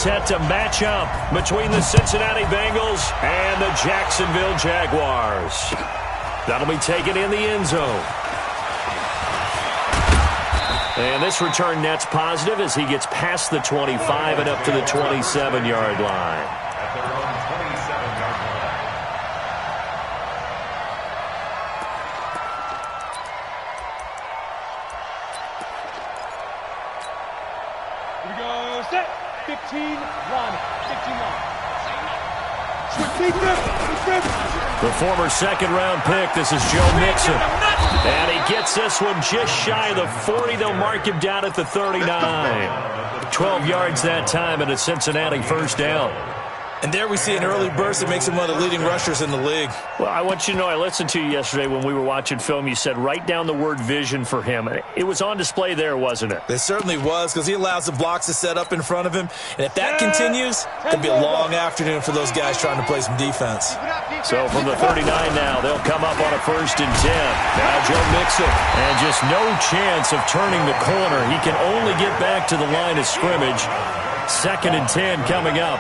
set to match up between the Cincinnati Bengals and the Jacksonville Jaguars. That'll be taken in the end zone. And this return net's positive as he gets past the 25 and up to the 27-yard line. At their own 27-yard line. Here we go, set, 15, run, 15, The former second-round pick, this is Joe Mixon. And he gets this one just shy of the 40. They'll mark him down at the 39. 12 yards that time and a Cincinnati first down. And there we see an early burst that makes him one of the leading rushers in the league. Well, I want you to know, I listened to you yesterday when we were watching film. You said write down the word vision for him. It was on display there, wasn't it? It certainly was, because he allows the blocks to set up in front of him. And if that continues, it'll be a long afternoon for those guys trying to play some defense. So from the 39 now, they'll come up on a 1st and 10. Now Joe Mixon, and just no chance of turning the corner. He can only get back to the line of scrimmage. 2nd and 10 coming up.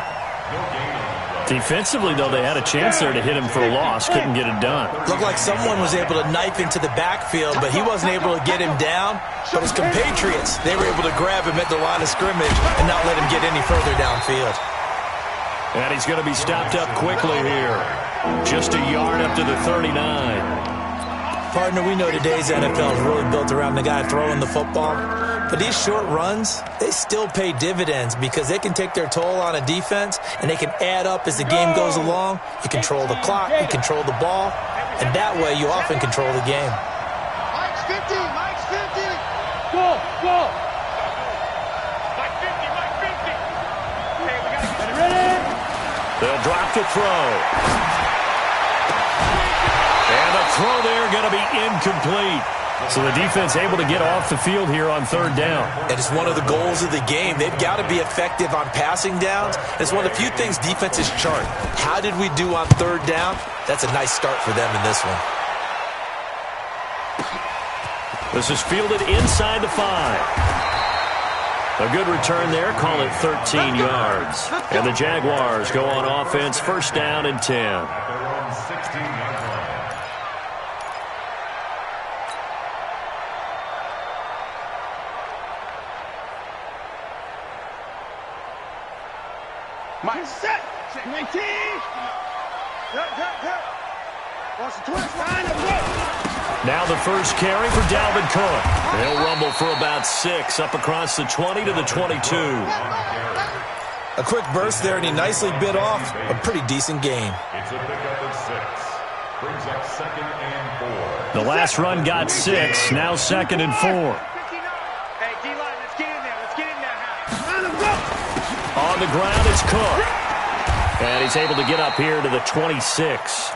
Defensively, though, they had a chance there to hit him for a loss. Couldn't get it done. Looked like someone was able to knife into the backfield, but he wasn't able to get him down. But his compatriots, they were able to grab him at the line of scrimmage and not let him get any further downfield. And he's going to be stopped up quickly here. Just a yard up to the 39. Partner, we know today's NFL is really built around the guy throwing the football. But these short runs, they still pay dividends because they can take their toll on a defense and they can add up as the game goes along. You control the clock, you control the ball, and that way you often control the game. Mike's 50, Mike's 50. Go, go. Mike 50, Mike 50. Okay, we got to get ready. They'll drop to throw. And the throw there going to be incomplete. So the defense able to get off the field here on 3rd down. And it's one of the goals of the game. They've got to be effective on passing downs. It's one of the few things defenses chart. How did we do on 3rd down? That's a nice start for them in this one. This is fielded inside the 5. A good return there. Call it 13 yards. And the Jaguars go on offense. 1st down and 10. At their own 16-yard line. Mike set, 19. Watch the twist, line up, Now the first carry for Dalvin Cook. He'll rumble for about 6 up across the 20 to the 22. A quick burst there, and he nicely bit off a pretty decent gain. It's a pickup of 6. Brings up 2nd and 4. The last run got 6. Now 2nd and 4. Hey, D-line, let's get in there. Let's get in there, Hal. On the ground, it's Cook. And he's able to get up here to the 26.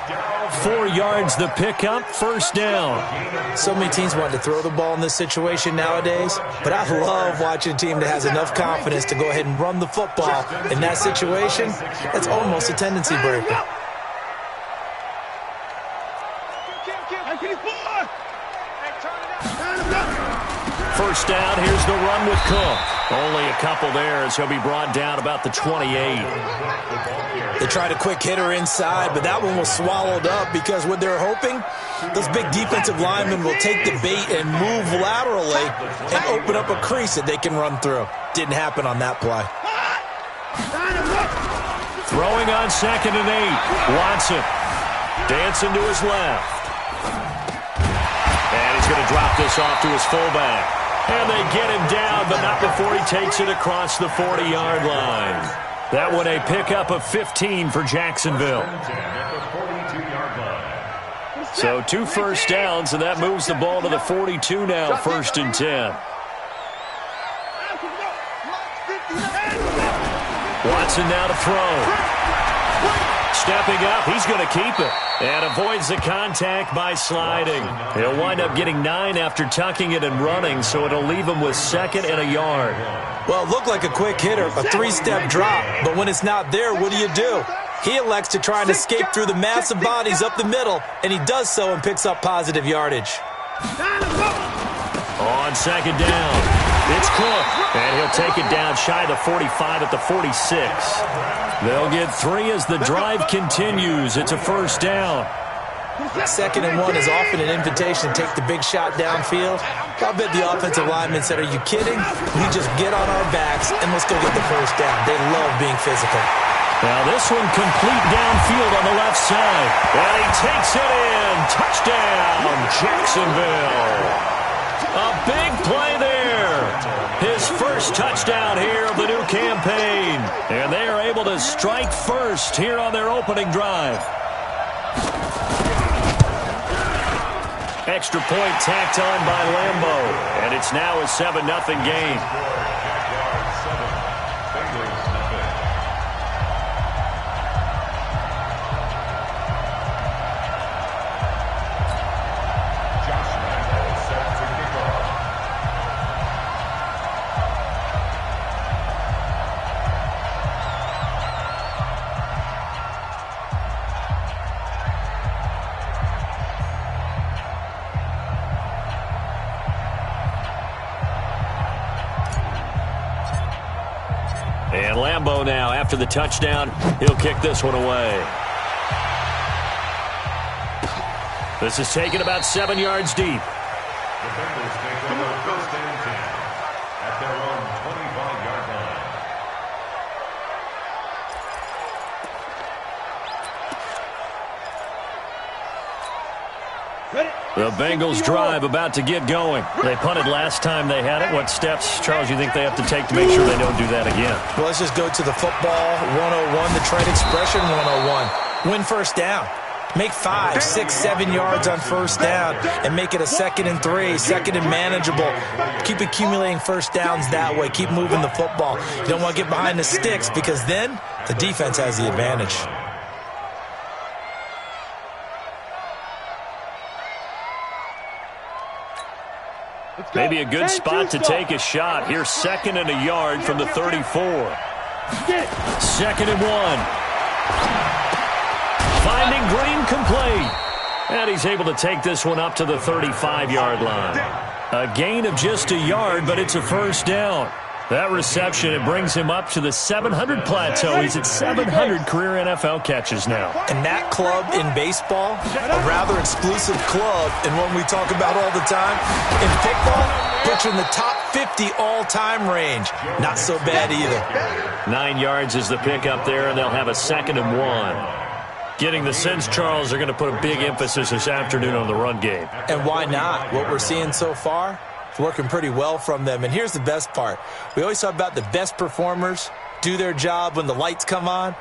4 yards the pickup, 1st down. So many teams want to throw the ball in this situation nowadays, but I love watching a team that has enough confidence to go ahead and run the football. In that situation, that's almost a tendency breaker. First down, here's the run with Cook. Only a couple there as he'll be brought down about the 28. They tried a quick hitter inside, but that one was swallowed up because what they're hoping, those big defensive linemen will take the bait and move laterally and open up a crease that they can run through. Didn't happen on that play. Throwing on 2nd and 8. Watson dancing to his left. And he's going to drop this off to his fullback. And they get him down, but not before he takes it across the 40-yard line. That one a pickup of 15 for Jacksonville. So 2 first downs, and that moves the ball to the 42 now, 1st and 10. Watson now to throw. Stepping up, he's going to keep it. And avoids the contact by sliding. He'll wind up getting 9 after tucking it and running, so it'll leave him with 2nd and a yard. Well, it looked like a quick hitter, a 3-step drop. But when it's not there, what do? He elects to try and escape through the massive bodies up the middle, and he does so and picks up positive yardage. On 2nd down. It's Cook, and he'll take it down shy of the 45 at the 46. They'll get 3 as the drive continues. It's a first down. 2nd and 1 is often an invitation to take the big shot downfield. I bet the offensive lineman said, are you kidding? We just get on our backs and let's go get the first down. They love being physical. Now this one complete downfield on the left side. And he takes it in. Touchdown, Jacksonville. A big play there. His first touchdown here of the new campaign. And they are able to strike first here on their opening drive. Extra point tacked on by Lambo. And it's now a 7-0 game. And Lambo now, after the touchdown, he'll kick this one away. This is taken about 7 yards deep. The Bengals take over 1st and 10 at their own 25-yard line. The Bengals drive about to get going. They punted last time they had it. What steps, Charles, you think they have to take to make sure they don't do that again? Well, let's just go to the football 101, the trade expression 101. Win first down. Make 5, 6, 7 yards on first down and make it a 2nd and 3, 2nd and manageable. Keep accumulating first downs that way. Keep moving the football. You don't want to get behind the sticks because then the defense has the advantage. Maybe a good spot to take a shot. Here's 2nd and a yard from the 34. 2nd and 1. Finding Green complete. And he's able to take this one up to the 35-yard line. A gain of just a yard, but it's a first down. That reception, it brings him up to the 700 plateau. He's at 700 career NFL catches now. And that club in baseball, a rather exclusive club, and one we talk about all the time. In football, puts you in the top 50 all-time range. Not so bad either. 9 yards is the pickup there, and they'll have a 2nd and 1. Getting the sense, Charles, they're going to put a big emphasis this afternoon on the run game. And why not? What we're seeing so far, it's working pretty well from them. And here's the best part. We always talk about the best performers do their job when the lights come on.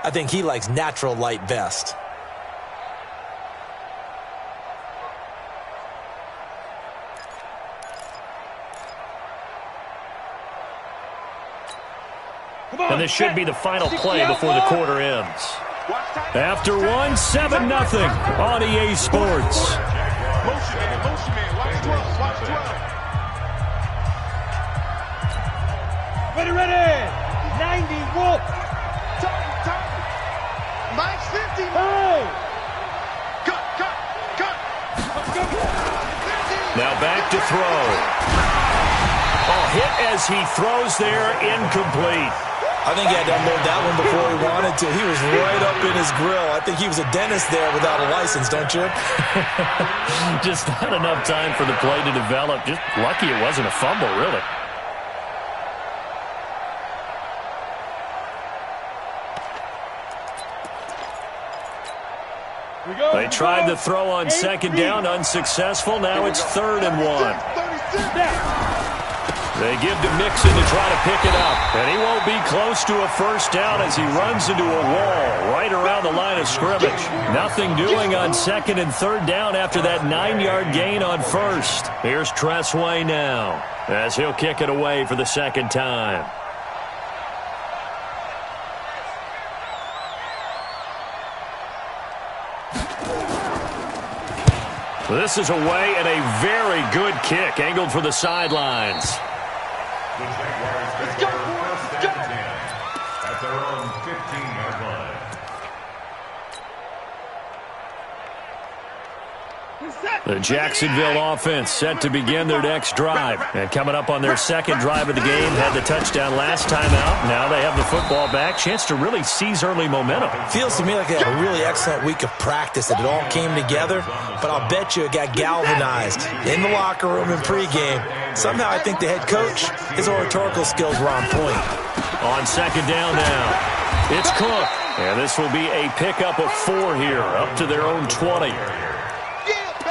I think he likes natural light best. And this should be the final play before the quarter ends. After one, 7-0 on EA Sports. Motion man, watch 12, watch 12. Ready, 90, Wolf. Time. Mike's 50. Hey. Cut. Now back to throw. Hit as he throws there, incomplete. I think he had to unload that one before he wanted to. He was right up in his grill. I think he was a dentist there without a license, don't you? Just not enough time for the play to develop. Just lucky it wasn't a fumble, really. They tried the throw on 2nd down, unsuccessful. Now it's 3rd and 1. They give to Mixon to try to pick it up. And he won't be close to a first down as he runs into a wall right around the line of scrimmage. Nothing doing on 2nd and 3rd down after that 9-yard gain on 1st. Here's Tressway now as he'll kick it away for the 2nd time. This is away and a very good kick angled for the sidelines. The Jaguars take over 1st and 10 at their own 15-yard line. The Jacksonville offense set to begin their next drive. And coming up on their second drive of the game, had the touchdown last time out. Now they have the football back. Chance to really seize early momentum. Feels to me like they had a really excellent week of practice, that it all came together. But I'll bet you it got galvanized in the locker room in pregame. Somehow I think the head coach, his oratorical skills were on point. On second down now, it's Cook. And this will be a pickup of 4 here, up to their own 20.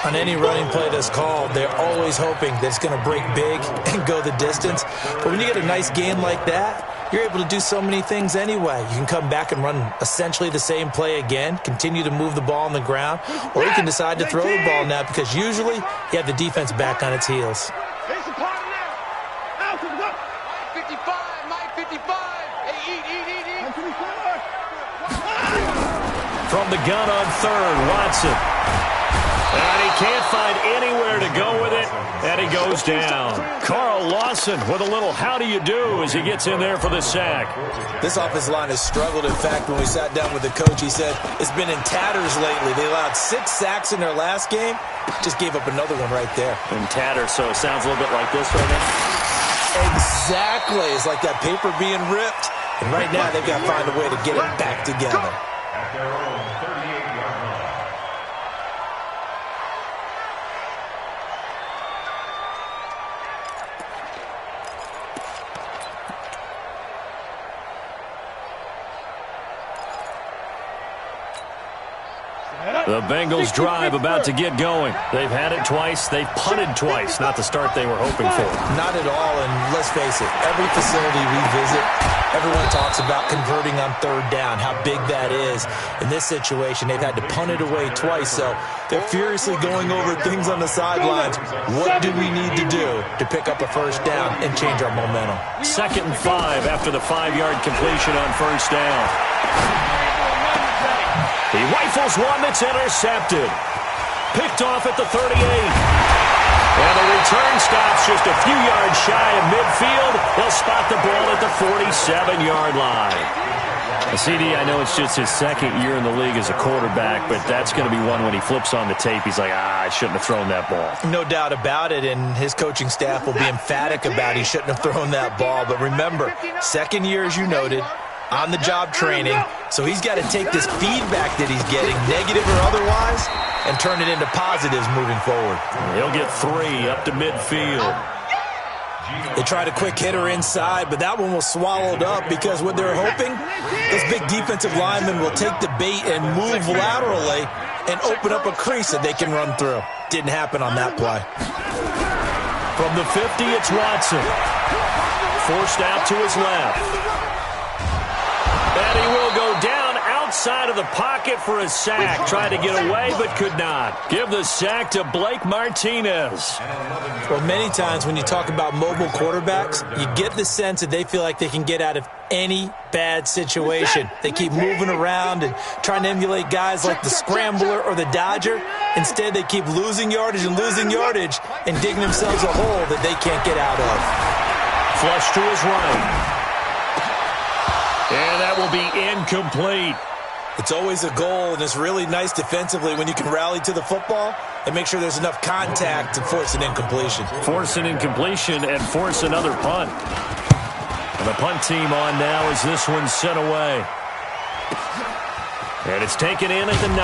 On any running play that's called, they're always hoping that it's going to break big and go the distance. But when you get a nice game like that, you're able to do so many things anyway. You can come back and run essentially the same play again, continue to move the ball on the ground, or you can decide to throw the ball now because usually you have the defense back on its heels. From the gun on third, Watson. And he can't find anywhere to go with it, and he goes down. Carl Lawson with a little how do you do as he gets in there for the sack. This offensive line has struggled. In fact, when we sat down with the coach, he said it's been in tatters lately. They allowed 6 sacks in their last game, just gave up another one right there. In tatters, so it sounds a little bit like this right now? Exactly. It's like that paper being ripped, and right now they've got to find a way to get it back together. At their own 38-yard line. The Bengals drive about to get going. They've had it twice. They've punted twice. Not the start they were hoping for. Not at all, and let's face it, every facility we visit, everyone talks about converting on third down, how big that is. In this situation, they've had to punt it away twice, so they're furiously going over things on the sidelines. What do we need to do to pick up a first down and change our momentum? 2nd and 5 after the 5-yard completion on first down. He rifles one that's intercepted. Picked off at the 38. And the return stops just a few yards shy of midfield. They'll spot the ball at the 47-yard line. CD, I know it's just his 2nd year in the league as a quarterback, but that's going to be one when he flips on the tape. He's like, I shouldn't have thrown that ball. No doubt about it, and his coaching staff will be emphatic about he shouldn't have thrown that ball. But remember, 2nd year, as you noted, on-the-job training, so he's got to take this feedback that he's getting, negative or otherwise, and turn it into positives moving forward. He'll get 3 up to midfield. They tried a quick hitter inside, but that one was swallowed up because what they're hoping, those big defensive linemen will take the bait and move laterally and open up a crease that they can run through. Didn't happen on that play. From the 50, it's Watson. Forced out to his left. And he will go down outside of the pocket for a sack. Tried to get away, but could not. Give the sack to Blake Martinez. Well, many times when you talk about mobile quarterbacks, you get the sense that they feel like they can get out of any bad situation. They keep moving around and trying to emulate guys like the Scrambler or the Dodger. Instead, they keep losing yardage and digging themselves a hole that they can't get out of. Flush to his right. And that will be incomplete. It's always a goal, and it's really nice defensively when you can rally to the football and make sure there's enough contact to force an incompletion. Force an incompletion and force another punt. And the punt team on now as this one's sent away. And it's taken in at the 9.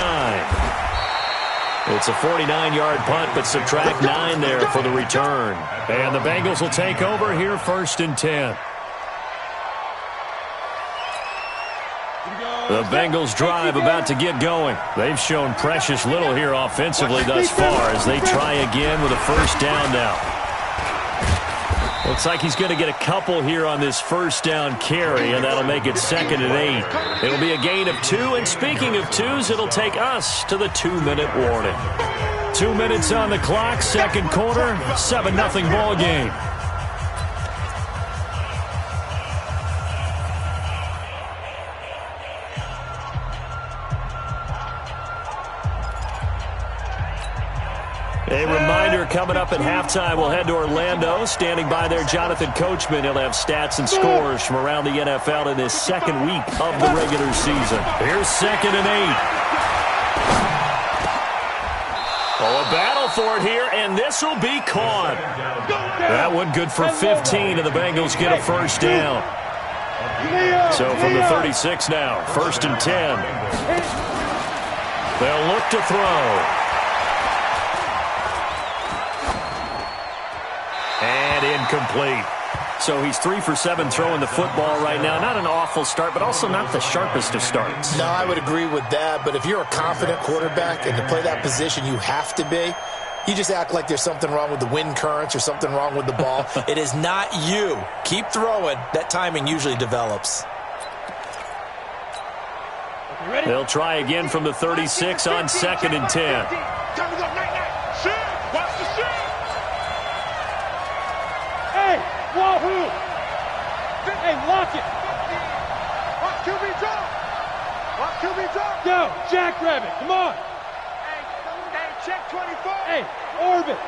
It's a 49-yard punt, but subtract 9 there for the return. And the Bengals will take over here 1st and 10. The Bengals drive about to get going. They've shown precious little here offensively thus far as they try again with a first down now. Looks like he's going to get a couple here on this first down carry, and that'll make it 2nd and 8. It'll be a gain of 2, and speaking of 2s, it'll take us to the 2-minute warning. 2 minutes on the clock, 2nd quarter, 7-0 ball game. A reminder coming up at halftime, we'll head to Orlando. Standing by there, Jonathan Coachman. He'll have stats and scores from around the NFL in this 2nd week of the regular season. Here's 2nd and 8. Oh, a battle for it here, and this will be caught. That one good for 15, and the Bengals get a first down. So from the 36 now, 1st and 10. They'll look to throw. And incomplete. So he's 3 for 7 throwing the football right now. Not an awful start, but also not the sharpest of starts. No, I would agree with that. But if you're a confident quarterback and to play that position, you have to be. You just act like there's something wrong with the wind currents or something wrong with the ball. It is not you. Keep throwing. That timing usually develops. They'll try again from the 36 on 2nd and 10. Wahoo! Hey, lock it! Watch QB drop! Watch QB drop! Go! Jackrabbit, come on! Hey, check 24! Hey, orbit!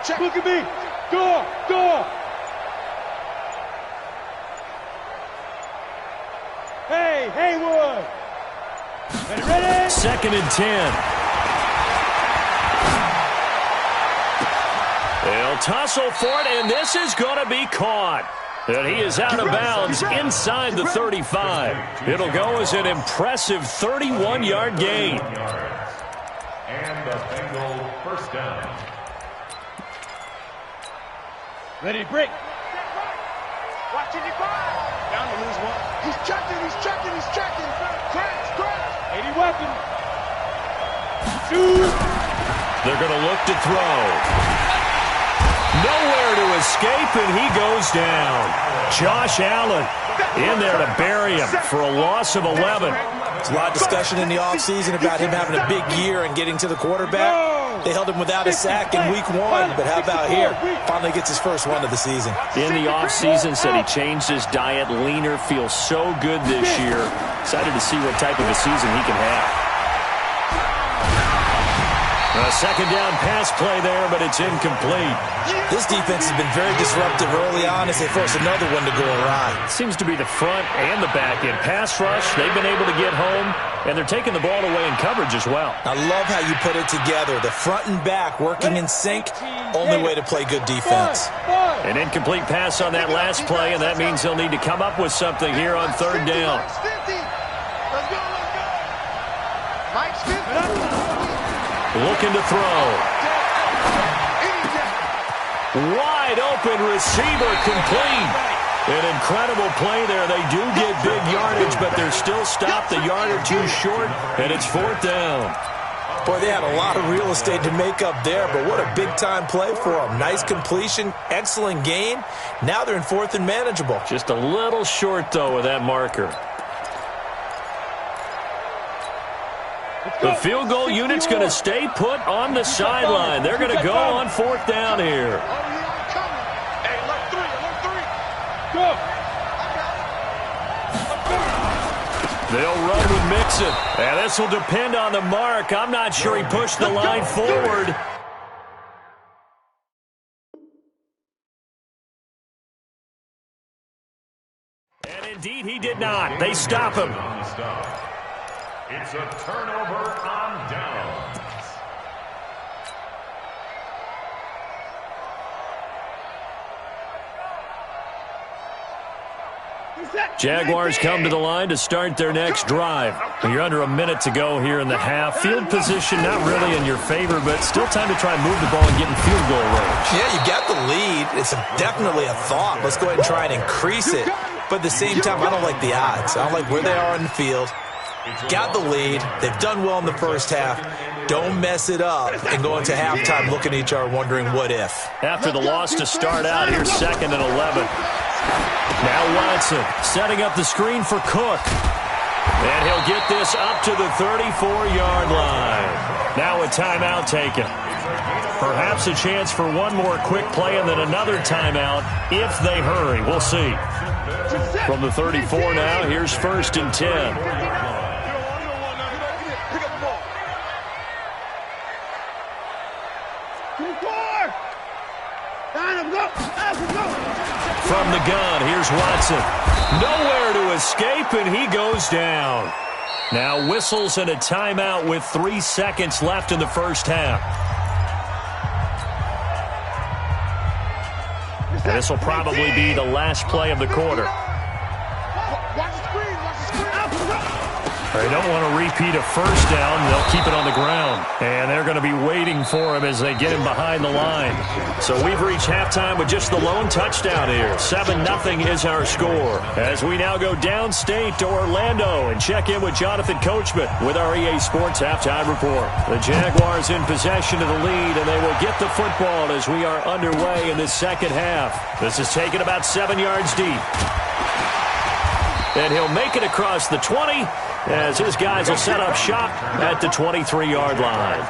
Check! Look at me! Go! Go! Hey, Haywood! Ready? 2nd and 10. They'll tussle for it, and this is going to be caught. And he is out of bounds inside the 35. It'll go as an impressive 31-yard gain. And the Bengal first down. Ready, break. Watch it, down to lose one. He's checking. Crash. 80 weapon. Shoot. They're going to look to throw. Nowhere to escape, and he goes down. Josh Allen in there to bury him for a loss of 11. There's a lot of discussion in the offseason about him having a big year and getting to the quarterback. They held him without a sack in week 1, but how about here? Finally gets his first one of the season. In the offseason, said he changed his diet, leaner, feels so good this year. Excited to see what type of a season he can have. A 2nd down pass play there, but it's incomplete. This defense has been very disruptive early on as they force another one to go awry. Seems to be the front and the back end. Pass rush, they've been able to get home, and they're taking the ball away in coverage as well. I love how you put it together. The front and back working in sync, only way to play good defense. An incomplete pass on that last play, and that means they'll need to come up with something here on 3rd down. Mike's 50. Looking to throw. Wide open receiver complete. An incredible play there. They do get big yardage, but they're still stopped a yard or two short, and it's 4th down. Boy, they had a lot of real estate to make up there, but what a big-time play for them. Nice completion, excellent gain. Now they're in 4th and manageable. Just a little short, though, with that marker. The field goal unit's going to stay put on the sideline. They're going to go on 4th down here. Go! They'll run with Mixon. And this will depend on the mark. I'm not sure he pushed the line forward. And indeed, he did not. They stop him. It's a turnover on downs. Jaguars come to the line to start their next drive. You're under a minute to go here in the half. Field position not really in your favor, but still time to try and move the ball and get in field goal range. Yeah, you got the lead. It's definitely a thought. Let's go ahead and try and increase it. But at the same time, I don't like the odds. I don't like where they are on the field. Got the lead. They've done well in the first half. Don't mess it up and go into halftime looking at each other wondering what if. After the loss to start out, here's 2nd and 11. Now Watson setting up the screen for Cook. And he'll get this up to the 34-yard line. Now a timeout taken. Perhaps a chance for one more quick play and then another timeout if they hurry. We'll see. From the 34 now, here's 1st and 10. From the gun, here's Watson. Nowhere to escape, and he goes down. Now whistles and a timeout with 3 seconds left in the first half. And this will probably be the last play of the quarter. They don't want to repeat a first down. They'll keep it on the ground. And they're going to be waiting for him as they get him behind the line. So we've reached halftime with just the lone touchdown here. 7-0 is our score. As we now go downstate to Orlando and check in with Jonathan Coachman with our EA Sports Halftime Report. The Jaguars in possession of the lead, and they will get the football as we are underway in the second half. This is taken about 7 yards deep. And he'll make it across the 20 as his guys will set up shop at the 23-yard line.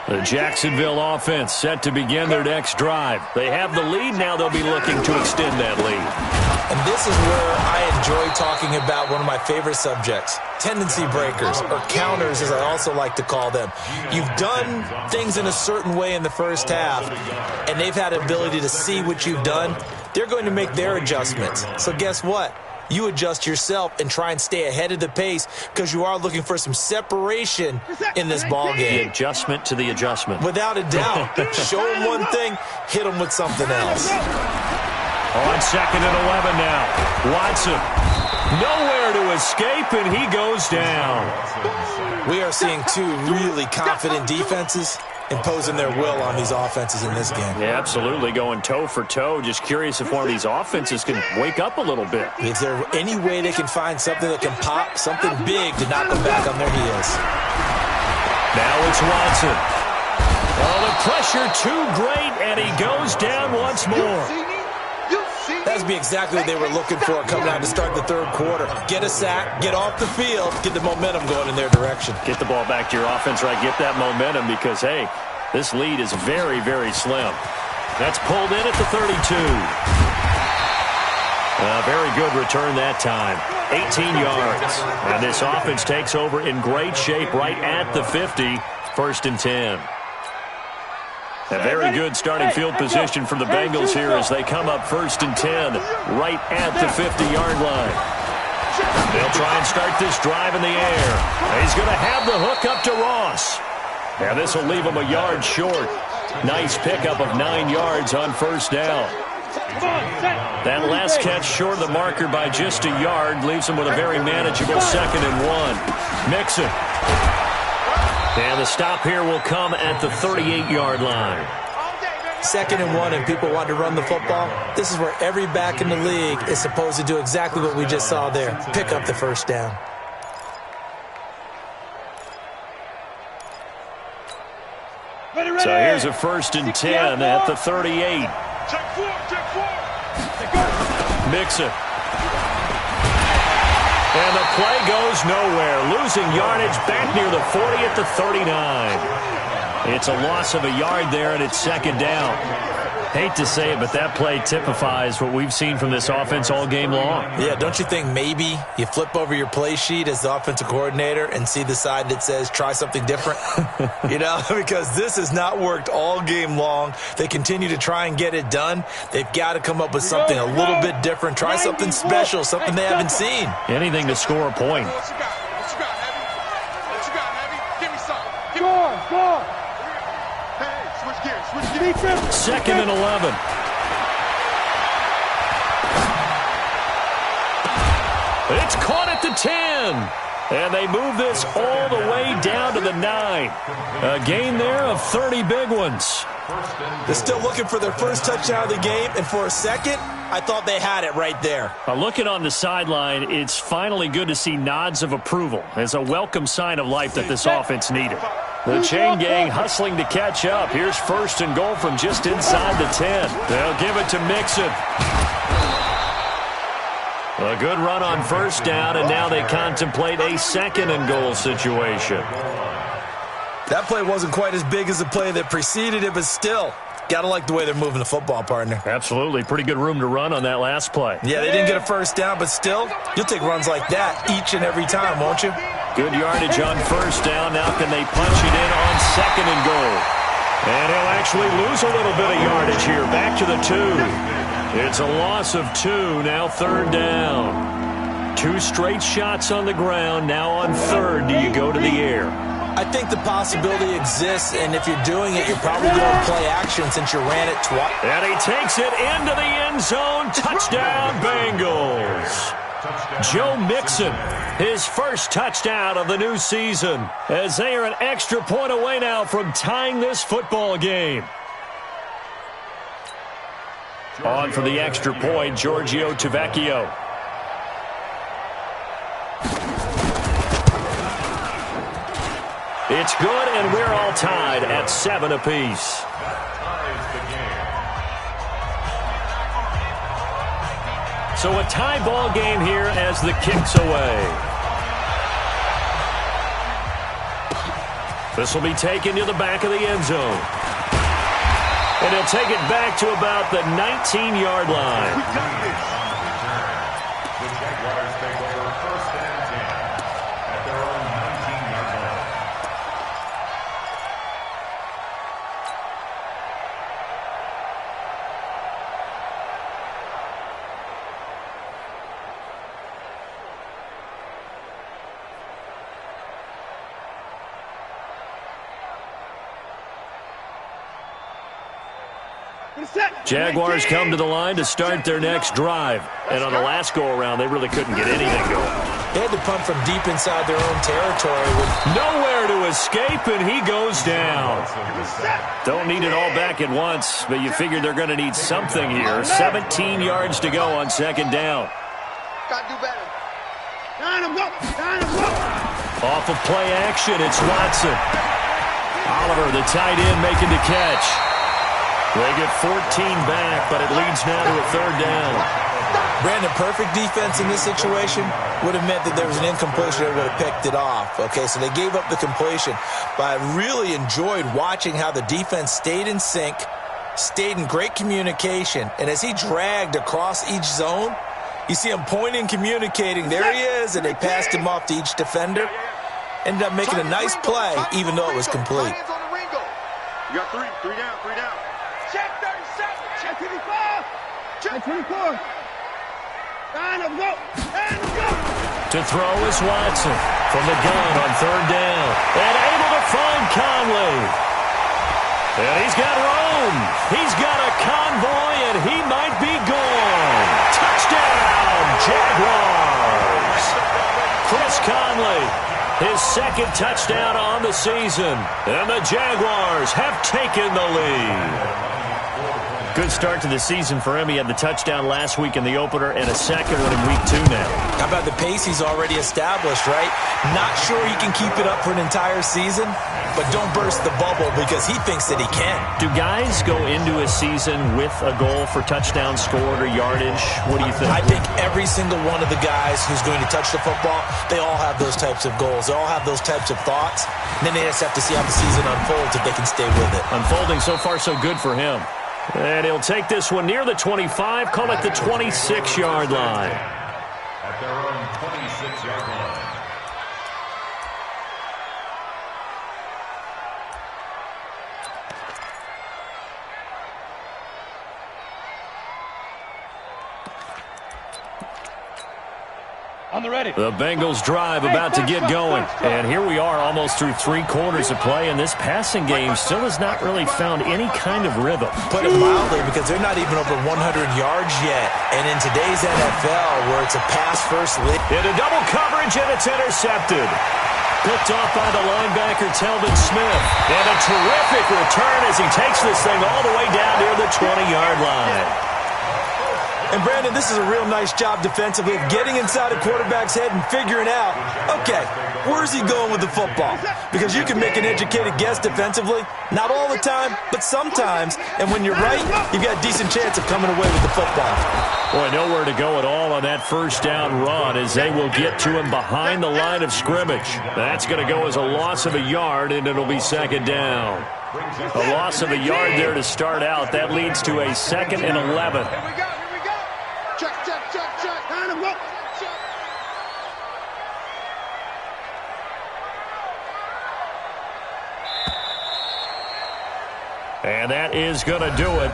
The Jacksonville offense set to begin their next drive. They have the lead. Now they'll be looking to extend that lead. And this is where I enjoy talking about one of my favorite subjects, tendency breakers, or counters as I also like to call them. You've done things in a certain way in the first half, and they've had the ability to see what you've done. They're going to make their adjustments. So guess what? You adjust yourself and try and stay ahead of the pace because you are looking for some separation in this ball game. The adjustment to the adjustment. Without a doubt. Show them one thing, hit them with something else. On 2nd and 11 now. Watson. Nowhere to escape, and he goes down. We are seeing two really confident defenses imposing their will on these offenses in this game. Yeah, absolutely. Going toe for toe. Just curious if one of these offenses can wake up a little bit. Is there any way they can find something that can pop, something big to knock them back on their heels? Now it's Watson. Oh, the pressure too great, and he goes down once more. That would be exactly what they were looking for coming out to start the third quarter. Get a sack, get off the field, get the momentum going in their direction. Get the ball back to your offense, right? Get that momentum because, hey, this lead is very, very slim. That's pulled in at the 32. Very good return that time. 18 yards. And this offense takes over in great shape right at the 50. 1st and 10. A very good starting field position for the Bengals here as they come up 1st and 10 right at the 50-yard line. They'll try and start this drive in the air. He's going to have the hook up to Ross. Now this will leave him a yard short. Nice pickup of 9 yards on 1st down. That last catch short of the marker by just a yard leaves him with a very manageable 2nd and 1. Mixon. And the stop here will come at the 38-yard line. 2nd and 1, and people want to run the football. This is where every back in the league is supposed to do exactly what we just saw there. Pick up the 1st down. So here's a 1st and 10 at the 38. Mixon. And the play goes nowhere. Losing yardage back near the 40 at the 39. It's a loss of a yard there, and it's 2nd down. Hate to say it, but that play typifies what we've seen from this offense all game long. Yeah, don't you think maybe you flip over your play sheet as the offensive coordinator and see the side that says try something different? You know, because this has not worked all game long. They continue to try and get it done. They've got to come up with something a little bit different. Try something special, something they haven't seen. Anything to score a point. What you got, Heavy? Give me some. Score! Hey, switch gears. 2nd and 11. It's caught at the 10. And they move this all the way down to the 9. A gain there of 30 big ones. They're still looking for their first touchdown of the game, and for a second, I thought they had it right there. Looking on the sideline, it's finally good to see nods of approval. It's a welcome sign of life that this offense needed. The chain gang hustling to catch up. Here's 1st and goal from just inside the 10. They'll give it to Mixon. A good run on 1st down, and now they contemplate a 2nd and goal situation. That play wasn't quite as big as the play that preceded it, but still, got to like the way they're moving the football, partner. Absolutely. Pretty good room to run on that last play. Yeah, they didn't get a 1st down, but still, you'll take runs like that each and every time, won't you? Good yardage on first down. Now can they punch it in on second and goal? And he'll actually lose a little bit of yardage here. Back to the 2. It's a loss of 2. Now third down. 2 straight shots on the ground. Now on third, do you go to the air? I think the possibility exists, and if you're doing it, you're probably going play action since you ran it twice. And he takes it into the end zone. Touchdown, Bengals. Joe Mixon, his first touchdown of the new season, as they are an extra point away now from tying this football game. On for the extra point, Giorgio Tavecchio. It's good, and we're all tied at 7 apiece. So a tie ball game here as the kick's away. This will be taken to the back of the end zone. And he'll take it back to about the 19-yard line. The Jaguars take over first and 10 at their own 19-yard line. Jaguars come to the line to start their next drive. And on the last go-around, they really couldn't get anything going. They had to punt from deep inside their own territory. Nowhere to escape, and he goes down. Don't need it all back at once, but you figure they're going to need something here. 17 yards to go on second down. Got to do better. Off of play action, it's Watson. Oliver, the tight end, making the catch. They get 14 back, but it leads now to a third down. Brandon, perfect defense in this situation would have meant that there was an incompletion. They would have picked it off. Okay, so they gave up the completion. But I really enjoyed watching how the defense stayed in sync, stayed in great communication, and as he dragged across each zone, you see him pointing, communicating. There he is, and they passed him off to each defender. Ended up making a nice play, even though it was complete. You got three down. Check 37. Check 25. Check 24. And go. To throw is Watson from the gun on third down. And able to find Conley. And he's got room. He's got a convoy, and he might be gone. Touchdown, Jaguars. Chris Conley, his second touchdown on the season. And the Jaguars have taken the lead. Good start to the season for him. He had the touchdown last week in the opener and a second one in week 2 now. How about the pace he's already established, right? Not sure he can keep it up for an entire season, but don't burst the bubble because he thinks that he can. Do guys go into a season with a goal for touchdown scored or yardage? What do you think? I think every single one of the guys who's going to touch the football, they all have those types of goals. They all have those types of thoughts. And then they just have to see how the season unfolds if they can stay with it. Unfolding so far so good for him. And he'll take this one near the 25, call it the 26-yard line. At their own 26-yard line. On the ready. The Bengals drive about to get going. And here we are almost through 3 quarters of play, and this passing game still has not really found any kind of rhythm. Put it mildly, because they're not even over 100 yards yet. And in today's NFL, where it's a pass-first league. Into double coverage, and it's intercepted. Picked off by the linebacker, Telvin Smith. And a terrific return as he takes this thing all the way down near the 20-yard line. And, Brandon, this is a real nice job defensively of getting inside a quarterback's head and figuring out, okay, where's he going with the football? Because you can make an educated guess defensively. Not all the time, but sometimes. And when you're right, you've got a decent chance of coming away with the football. Boy, nowhere to go at all on that first down run as they will get to him behind the line of scrimmage. That's going to go as a loss of a yard, and it'll be second down. A loss of a yard there to start out. That leads to a 2nd and 11. Check. And that is going to do it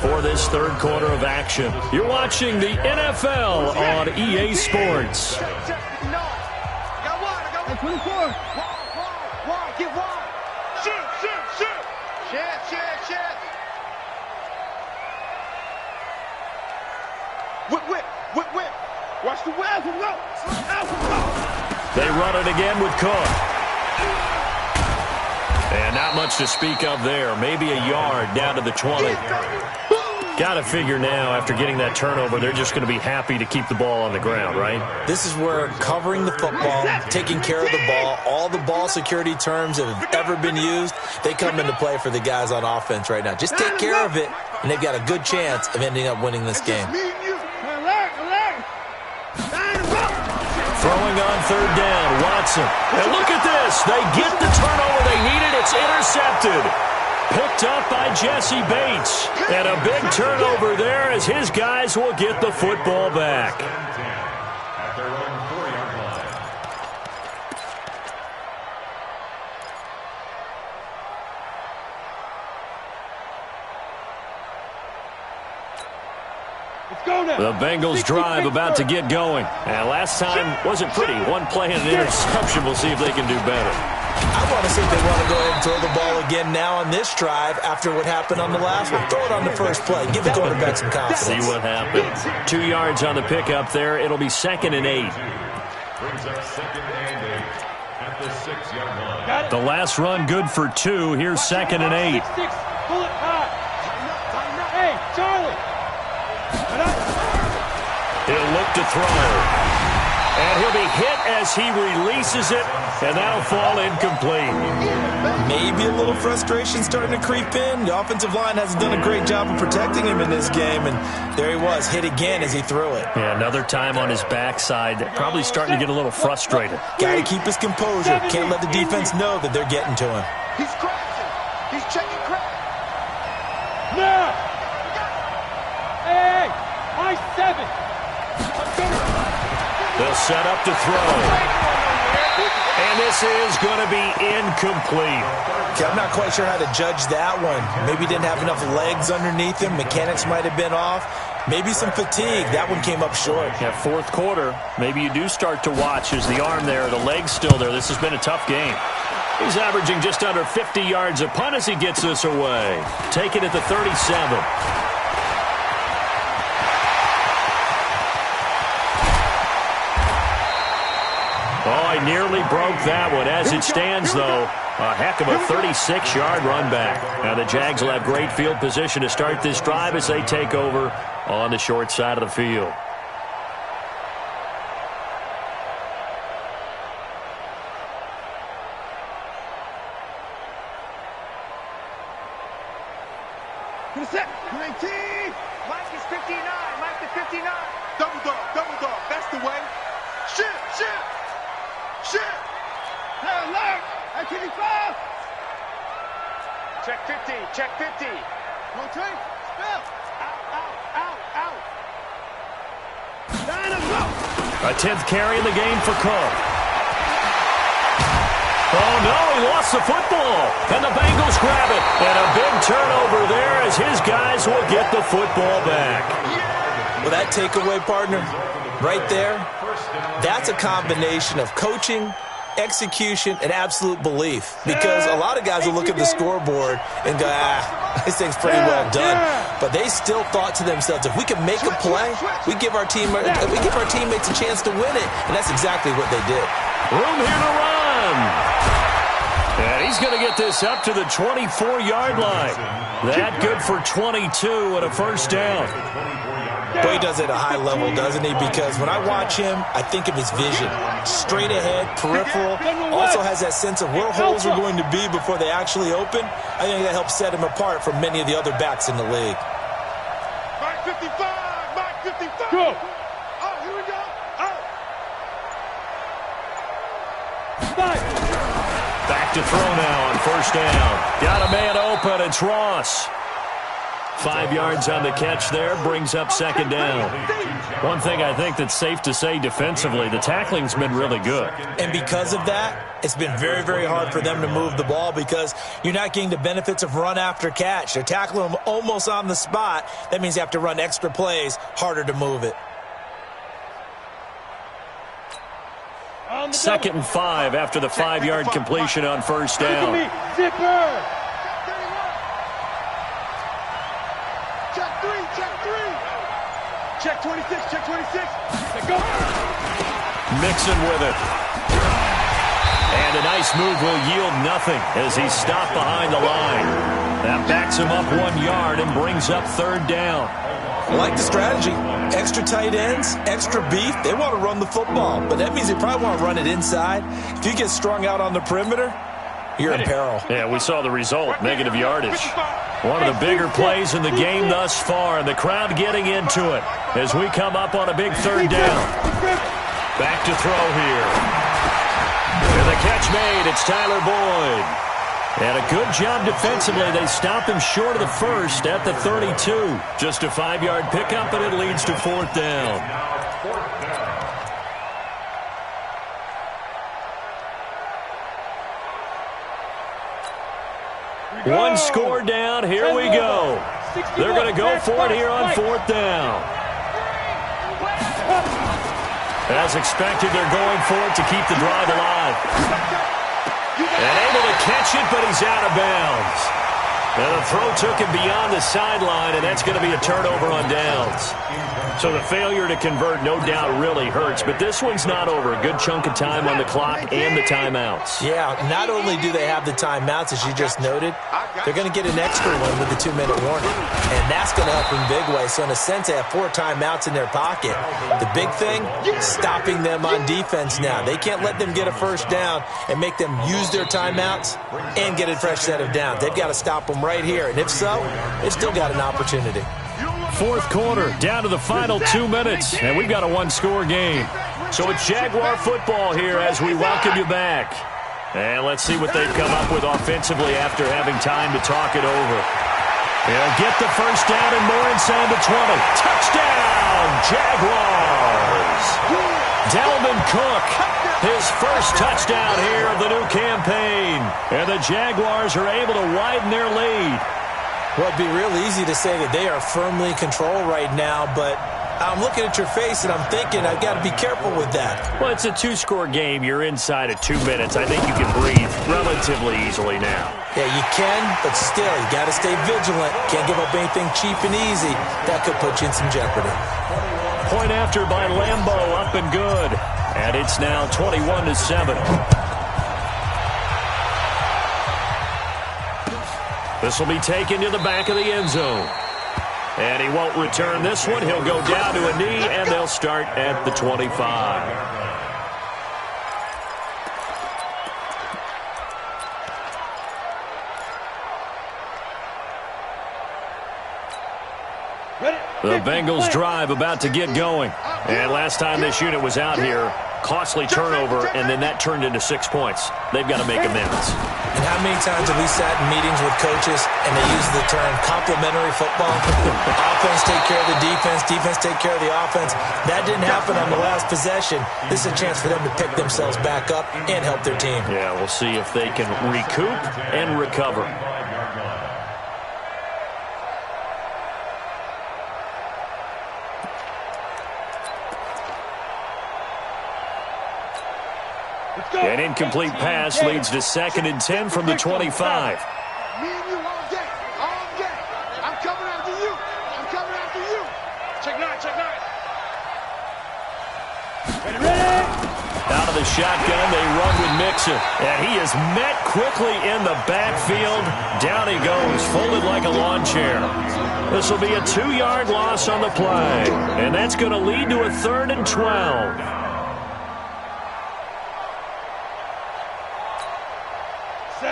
for this third quarter of action. You're watching the NFL on EA Sports. Got one. I got 24. Wide. Get wide. Shoot. Shit. Whip. Watch the wheels and go. They run it again with Cook. And not much to speak of there. Maybe a yard down to the 20. Got to figure now, after getting that turnover, they're just going to be happy to keep the ball on the ground, right? This is where covering the football, taking care of the ball, all the ball security terms that have ever been used, they come into play for the guys on offense right now. Just take care of it, and they've got a good chance of ending up winning this game. Throwing on third down, Watson. And look at this. They get the turnover they needed. It's intercepted. Picked up by Jesse Bates. And a big turnover there as his guys will get the football back. At their own 4-yard line. Let's go now. The Bengals drive about to get going. And last time wasn't pretty. One play and an interception. We'll see if they can do better. I want to see if they want to go ahead and throw the ball again now on this drive after what happened on the last one. Throw it on the first play. Give the quarterback some confidence. See what happens. 2 yards on the pickup there. It'll be 2nd and 8. Brings up 2nd and 8 at the 6-yard line. The last run good for 2. Here's 2nd and 8. 6. Pull it high. Hey, Charlie. He'll look to throw. And he'll be hit as he releases it, and that'll fall incomplete. Maybe a little frustration starting to creep in. The offensive line hasn't done a great job of protecting him in this game, and there he was, hit again as he threw it. Yeah, another time on his backside, probably starting to get a little frustrated. Got to keep his composure. Can't let the defense know that they're getting to him. He's crashing. He's checking crash. No. Hey, high 7. They'll set up to throw. And this is going to be incomplete. Okay, I'm not quite sure how to judge that one. Maybe didn't have enough legs underneath him. Mechanics might have been off. Maybe some fatigue. That one came up short. Yeah, fourth quarter, maybe you do start to watch as the arm there, the leg's still there. This has been a tough game. He's averaging just under 50 yards a punt as he gets this away. Take it at the 37. Oh, he nearly broke that one. As it stands, though, a heck of a 36-yard run back. Now the Jags will have great field position to start this drive as they take over on the short side of the field. Mike is 59. Mike is 59. Double dog. That's the way. Shit. Alert. At 25. Check 50. No train. Spell. Out. Line up, go. A 10th carry in the game for Cook. Oh, no, he lost the football. And the Bengals grab it. And a big turnover there as his guys will get the football back. Well, that takeaway, partner, right there, that's a combination of coaching, execution, and absolute belief. Because a lot of guys will look at the scoreboard and go, this thing's pretty well done. But they still thought to themselves, if we can make a play, we give our teammates a chance to win it. And that's exactly what they did. Room here to run. And he's going to get this up to the 24-yard line. That good for 22 and a first down. Boy, he does it at a high level, doesn't he? Because when I watch him, I think of his vision. Straight ahead, peripheral. Also has that sense of where holes are going to be before they actually open. I think that helps set him apart from many of the other backs in the league. Mike 55. Go. Oh, here we go. Back to throw now on first down. Got a man open. It's Ross. 5 yards on the catch there, brings up second down. One thing I think that's safe to say defensively, the tackling's been really good. And because of that, it's been very, very hard for them to move the ball because you're not getting the benefits of run after catch. They're tackling them almost on the spot. That means you have to run extra plays, harder to move it. 2nd and 5 after the 5-yard completion on first down. Zipper! Check 26, check 26. Go. Mixon with it. And a nice move will yield nothing as he's stopped behind the line. That backs him up 1 yard and brings up third down. I like the strategy. Extra tight ends, extra beef. They want to run the football, but that means they probably want to run it inside. If you get strung out on the perimeter, you're in peril. Yeah, we saw the result, negative yardage. One of the bigger plays in the game thus far, and the crowd getting into it as we come up on a big third down. Back to throw here. And the catch made, it's Tyler Boyd. And a good job defensively. They stop him short of the first at the 32. Just a 5-yard pickup, and it leads to fourth down. One score down. Here we go. They're going to go for it here on fourth down. As expected, they're going for it to keep the drive alive. And able to catch it, but he's out of bounds. And the throw took him beyond the sideline, and that's going to be a turnover on downs. So the failure to convert, no doubt, really hurts. But this one's not over. A good chunk of time on the clock and the timeouts. Yeah, not only do they have the timeouts, as you just noted, they're going to get an extra one with the 2-minute warning. And that's going to help in big way. So in a sense, they have 4 timeouts in their pocket. The big thing, stopping them on defense now. They can't let them get a first down and make them use their timeouts and get a fresh set of downs. They've got to stop them right here. And if so, they've still got an opportunity. Fourth quarter, down to the final 2 minutes, and we've got a one-score game. So it's Jaguar football here as we welcome you back. And let's see what they've come up with offensively after having time to talk it over. They'll get the first down and more inside the 20. Touchdown, Jaguars! Dalvin Cook, his first touchdown here of the new campaign. And the Jaguars are able to widen their lead. Well, it'd be real easy to say that they are firmly in control right now, but I'm looking at your face and I'm thinking I've got to be careful with that. Well, it's a 2-score game. You're inside of 2 minutes. I think you can breathe relatively easily now. Yeah, you can, but still, you got to stay vigilant. Can't give up anything cheap and easy. That could put you in some jeopardy. Point after by Lambeau, up and good. And it's now 21-7. This will be taken to the back of the end zone. And he won't return this one. He'll go down to a knee, and they'll start at the 25. The Bengals drive about to get going. And last time this unit was out here, costly turnover, and then that turned into 6 points. They've got to make amends. And how many times have we sat in meetings with coaches and they use the term complementary football? Offense take care of the defense, defense take care of the offense. That didn't happen on the last possession. This is a chance for them to pick themselves back up and help their team. Yeah, we'll see if they can recoup and recover. An incomplete pass leads to 2nd and 10 from the 25. Me and you all day. All day. I'm coming after you. I'm coming after you. Check 9, check 9. Ready? Out of the shotgun, they run with Mixon. And he is met quickly in the backfield. Down he goes, folded like a lawn chair. This will be a 2-yard loss on the play. And that's going to lead to a 3rd and 12.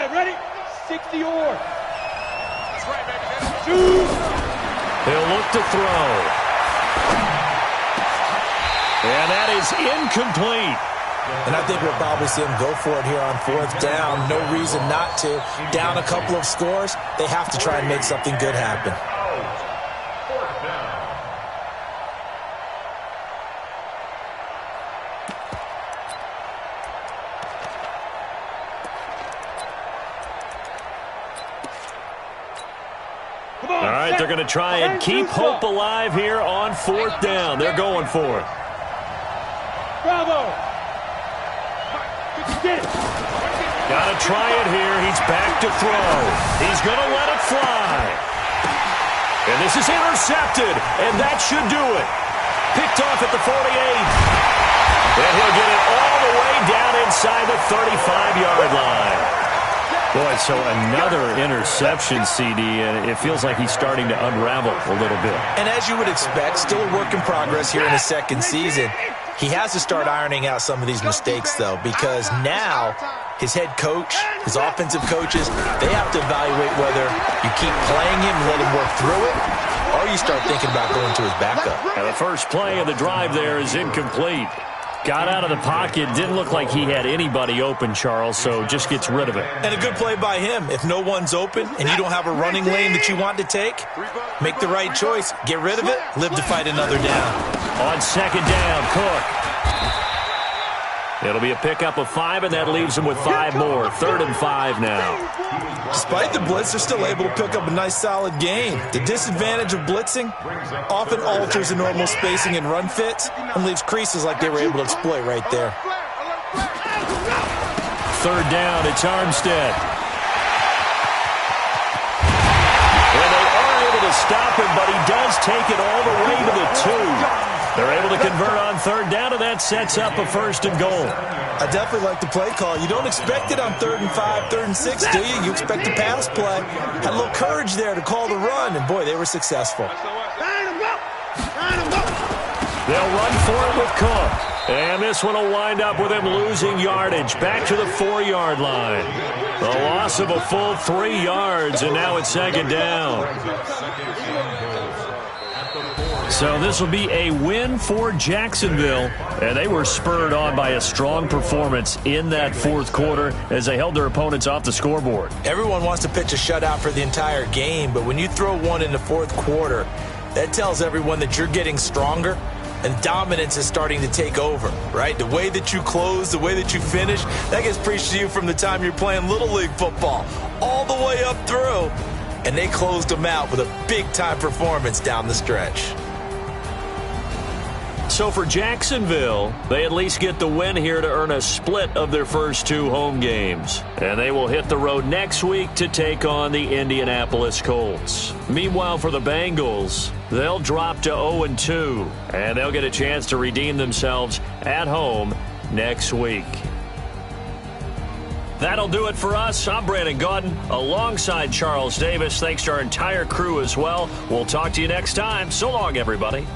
Ready? 60 or. That's right, baby. 2. He'll look to throw. And that is incomplete. And I think we'll probably see him go for it here on 4th down. No reason not to. Down a couple of scores, they have to try and make something good happen. All right, they're going to try and keep hope alive here on 4th down. They're going for it. Bravo. Get it. Got to try it here. He's back to throw. He's going to let it fly. And this is intercepted, and that should do it. Picked off at the 48. And he'll get it all the way down inside the 35-yard line. Boy, so another interception, CD, and it feels like he's starting to unravel a little bit. And as you would expect, still a work in progress here in his second season. He has to start ironing out some of these mistakes, though, because now his head coach, his offensive coaches, they have to evaluate whether you keep playing him and let him work through it, or you start thinking about going to his backup. And the first play of the drive there is incomplete. Got out of the pocket, didn't look like he had anybody open, Charles, so just gets rid of it. And a good play by him. If no one's open and you don't have a running lane that you want to take, make the right choice. Get rid of it, live to fight another down. On 2nd down, Cook. It'll be a pickup of 5, and that leaves him with 5 more. 3rd and 5 now. Despite the blitz, they're still able to pick up a nice, solid gain. The disadvantage of blitzing often alters the normal spacing and run fits and leaves creases like they were able to exploit right there. 3rd down, it's Armstead. And they are able to stop him, but he does take it all the way to the 2. They're able to convert on 3rd down, and that sets up a 1st and goal. I definitely like the play call. You don't expect it on 3rd and 5, 3rd and 6, do you? You expect a pass play. Had a little courage there to call the run, and boy, they were successful. They'll run for it with Cook. And this one will wind up with him losing yardage. Back to the 4-yard line. The loss of a full 3 yards, and now it's 2nd down. So this will be a win for Jacksonville, and they were spurred on by a strong performance in that 4th quarter as they held their opponents off the scoreboard. Everyone wants to pitch a shutout for the entire game, but when you throw one in the 4th quarter, that tells everyone that you're getting stronger and dominance is starting to take over, right? The way that you close, the way that you finish, that gets preached to you from the time you're playing Little League football all the way up through, and they closed them out with a big-time performance down the stretch. So for Jacksonville, they at least get the win here to earn a split of their first 2 home games. And they will hit the road next week to take on the Indianapolis Colts. Meanwhile, for the Bengals, they'll drop to 0-2, and they'll get a chance to redeem themselves at home next week. That'll do it for us. I'm Brandon Gaudin alongside Charles Davis. Thanks to our entire crew as well. We'll talk to you next time. So long, everybody.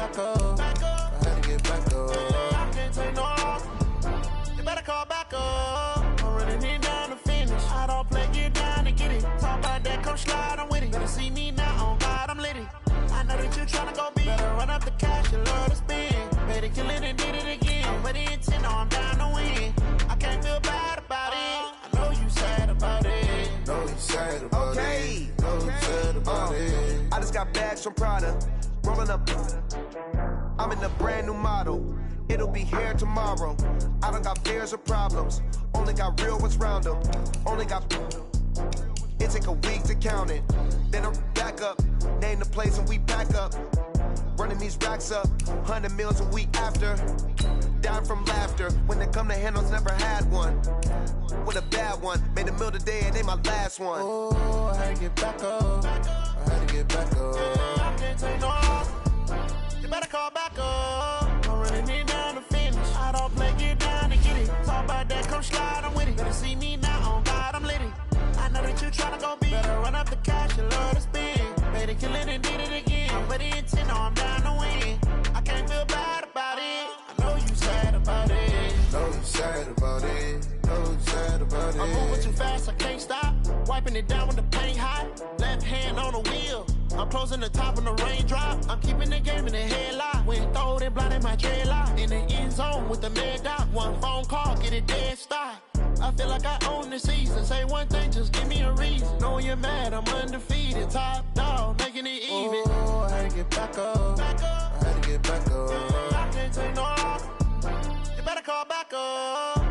back up. I had to get back up. I can't take no loss. You better call back up. I'm running it down to finish. I don't play, get down to get it. Talk about that, come slide, I'm with it. Better see me now, on God, I'm litty. I know that you tryna go big. Better run up the cash, you love to spend. Better kill it and did it again. I'm ready and 10, I'm down to win. I can't feel bad about it. I know you sad about it. Know you sad about it. Know you sad about it. I just got bags from Prada. Rolling up. I'm in a brand new model. It'll be here tomorrow. I don't got fears or problems. Only got real ones round them. Only got. It take a week to count it. Then I'm back up. Name the place and we pack up. Running these racks up. 100 meals a week after. Down from laughter. When they come to handles, never had one. With a bad one. Made a meal today and they my last one. Oh, I had to get back up. I had to get back up. I can't take no loss. You better call back up. I'm running it down to finish. I don't play, get down to get it. Talk about that, come slide, I'm with it. Better see me now, on God, I'm litty. I know that you tryna go big. Better run up the cash, you love to spend. Better kill it and did it again. I'm ready and 10, I'm down to win. I can't feel bad about it. I know you sad about it. Know you sad about it. Know you sad about it. I'm moving too fast, I can't stop. Wiping it down when the paint hot. Left hand on the wheel. I'm closing the top when the raindrop. I'm keeping the game in the headlock. When throwed and blinded my dreadlock. In the end zone with the mad dot. One phone call, get it dead stop. I feel like I own the season. Say one thing, just give me a reason. Knowing you're mad, I'm undefeated. Top dog, making it even. Oh, I had to get back up. Back up. I had to get back up. I can't take no loss. You better call back up.